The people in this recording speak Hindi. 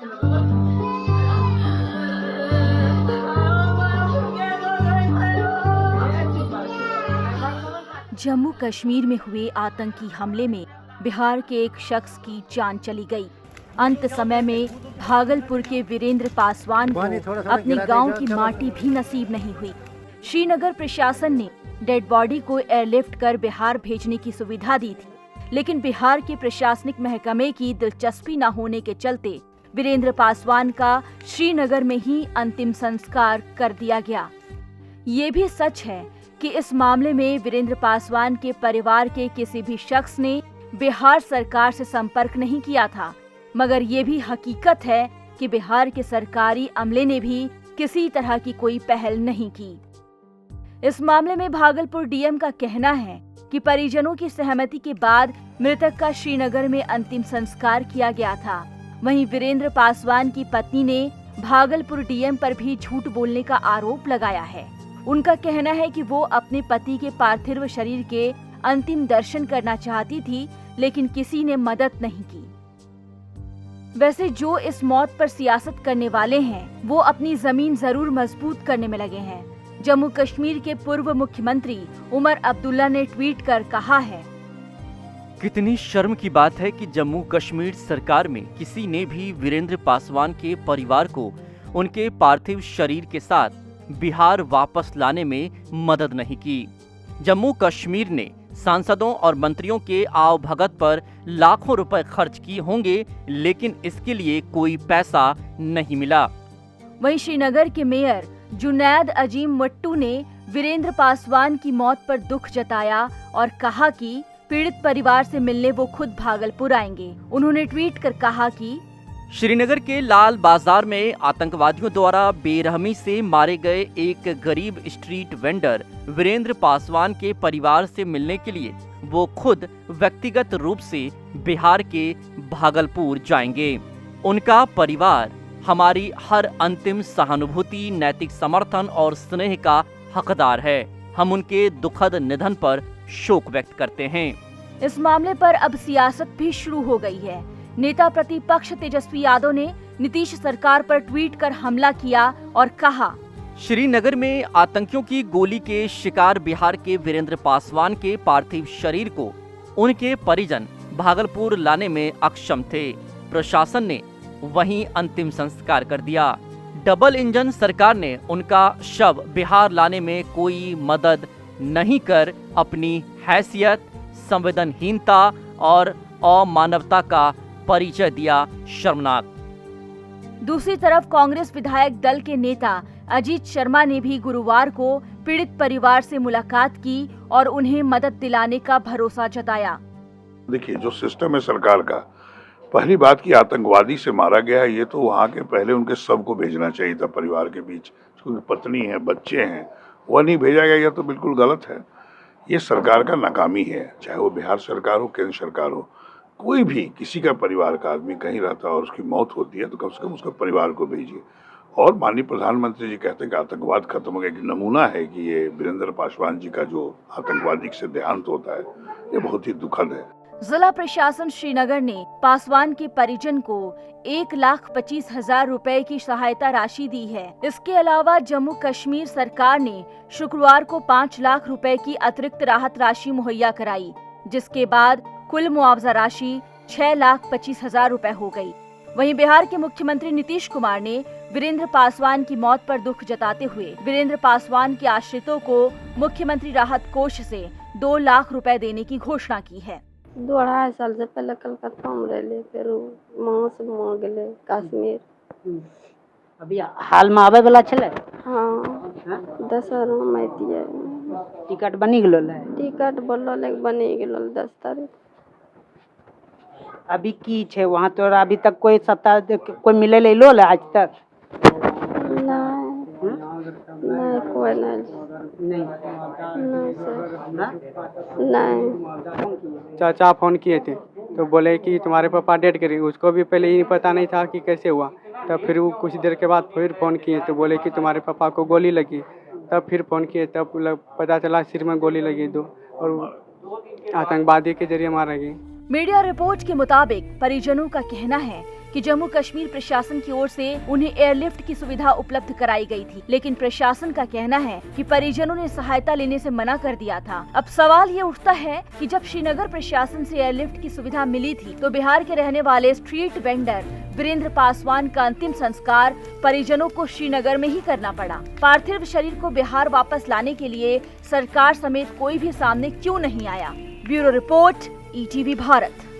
जम्मू कश्मीर में हुए आतंकी हमले में बिहार के एक शख्स की जान चली गई। अंत समय में भागलपुर के वीरेंद्र पासवान को अपने गांव की माटी भी नसीब नहीं हुई। श्रीनगर प्रशासन ने डेड बॉडी को एयरलिफ्ट कर बिहार भेजने की सुविधा दी थी, लेकिन बिहार के प्रशासनिक महकमे की दिलचस्पी न होने के चलते वीरेंद्र पासवान का श्रीनगर में ही अंतिम संस्कार कर दिया गया। ये भी सच है कि इस मामले में वीरेंद्र पासवान के परिवार के किसी भी शख्स ने बिहार सरकार से संपर्क नहीं किया था, मगर ये भी हकीकत है कि बिहार के सरकारी अमले ने भी किसी तरह की कोई पहल नहीं की। इस मामले में भागलपुर डीएम का कहना है कि परिजनों की सहमति के बाद मृतक का श्रीनगर में अंतिम संस्कार किया गया था। वहीं वीरेंद्र पासवान की पत्नी ने भागलपुर डीएम पर भी झूठ बोलने का आरोप लगाया है। उनका कहना है कि वो अपने पति के पार्थिव शरीर के अंतिम दर्शन करना चाहती थी, लेकिन किसी ने मदद नहीं की। वैसे जो इस मौत पर सियासत करने वाले हैं, वो अपनी जमीन जरूर मजबूत करने में लगे हैं। जम्मू कश्मीर के पूर्व मुख्यमंत्री उमर अब्दुल्ला ने ट्वीट कर कहा है, कितनी शर्म की बात है कि जम्मू कश्मीर सरकार में किसी ने भी वीरेंद्र पासवान के परिवार को उनके पार्थिव शरीर के साथ बिहार वापस लाने में मदद नहीं की। जम्मू कश्मीर ने सांसदों और मंत्रियों के आवभगत पर लाखों रुपए खर्च किए होंगे, लेकिन इसके लिए कोई पैसा नहीं मिला। वहीं श्रीनगर के मेयर जुनैद अजीम मट्टू ने वीरेंद्र पासवान की मौत पर दुख जताया और कहा कि पीड़ित परिवार से मिलने वो खुद भागलपुर आएंगे। उन्होंने ट्वीट कर कहा कि श्रीनगर के लाल बाजार में आतंकवादियों द्वारा बेरहमी से मारे गए एक गरीब स्ट्रीट वेंडर वीरेंद्र पासवान के परिवार से मिलने के लिए वो खुद व्यक्तिगत रूप से बिहार के भागलपुर जाएंगे। उनका परिवार हमारी हर अंतिम सहानुभूति, नैतिक समर्थन और स्नेह का हकदार है। हम उनके दुखद निधन पर शोक व्यक्त करते हैं। इस मामले पर अब सियासत भी शुरू हो गई है। नेता प्रतिपक्ष तेजस्वी यादव ने नीतीश सरकार पर ट्वीट कर हमला किया और कहा, श्रीनगर में आतंकियों की गोली के शिकार बिहार के वीरेंद्र पासवान के पार्थिव शरीर को उनके परिजन भागलपुर लाने में अक्षम थे। प्रशासन ने वहीं अंतिम संस्कार कर दिया। डबल इंजन सरकार ने उनका शव बिहार लाने में कोई मदद नहीं कर अपनी हैसियत, संवेदनहीनता और अमानवता का परिचय दिया। शर्मनाक। दूसरी तरफ कांग्रेस विधायक दल के नेता अजीत शर्मा ने भी गुरुवार को पीड़ित परिवार से मुलाकात की और उन्हें मदद दिलाने का भरोसा जताया। देखिए, जो सिस्टम है सरकार का, पहली बात की आतंकवादी से मारा गया, ये तो वहाँ के पहले उनके सब को भेजना चाहिए था परिवार के बीच। क्योंकि पत्नी है, बच्चे हैं, वह नहीं भेजा गया, यह तो बिल्कुल गलत है। ये सरकार का नाकामी है, चाहे वो बिहार सरकार हो, केंद्र सरकार हो। कोई भी किसी का परिवार का आदमी कहीं रहता है और उसकी मौत होती है तो कम से कम उसके परिवार को भेजिए। और माननीय प्रधानमंत्री जी कहते हैं कि आतंकवाद खत्म हो गया। एक नमूना है कि ये वीरेंद्र पासवान जी का जो आतंकवादी से देहांत होता है, ये बहुत ही दुखद है। जिला प्रशासन श्रीनगर ने पासवान के परिजन को 1,25,000 रुपए की सहायता राशि दी है। इसके अलावा जम्मू कश्मीर सरकार ने शुक्रवार को 5 लाख रुपए की अतिरिक्त राहत राशि मुहैया कराई, जिसके बाद कुल मुआवजा राशि 6,25,000 रुपए हो गई। वहीं बिहार के मुख्यमंत्री नीतीश कुमार ने वीरेंद्र पासवान की मौत पर दुख जताते हुए वीरेंद्र पासवान के आश्रितों को मुख्यमंत्री राहत कोष से 2 लाख रुपए देने की घोषणा की है। 2-2.5 साल से पहले कलकत्ता में रहे, फिर वहाँ से वहाँ गए कश्मीर। अभी हाल में आवे वाला छले। हाँ, दशहरा में दिए। टिकट बनी गेल है। टिकट बोलल बनी गेल 10 तारीख। अभी की छे वहाँ तोरा अभी तक कोई सत्ता कोई मिले ले लो आज तक? नहीं कोई नहीं। चाचा फोन किए थे तो बोले कि तुम्हारे पापा डेट करेंगे। उसको भी पहले ये पता नहीं था कि कैसे हुआ। तब फिर वो कुछ देर के बाद फिर फोन किए तो बोले कि तुम्हारे पापा को गोली लगी। तब फिर फोन किए, तब पता चला सिर में गोली लगी 2 और आतंकवादी के जरिए मारा गई। मीडिया रिपोर्ट के मुताबिक परिजनों का कहना है कि जम्मू कश्मीर प्रशासन की ओर से उन्हें एयरलिफ्ट की सुविधा उपलब्ध कराई गई थी, लेकिन प्रशासन का कहना है कि परिजनों ने सहायता लेने से मना कर दिया था। अब सवाल ये उठता है कि जब श्रीनगर प्रशासन से एयरलिफ्ट की सुविधा मिली थी तो बिहार के रहने वाले स्ट्रीट वेंडर वीरेंद्र पासवान का अंतिम संस्कार परिजनों को श्रीनगर में ही करना पड़ा। पार्थिव शरीर को बिहार वापस लाने के लिए सरकार समेत कोई भी सामने क्यों नहीं आया? Bureau report, ETV Bharat.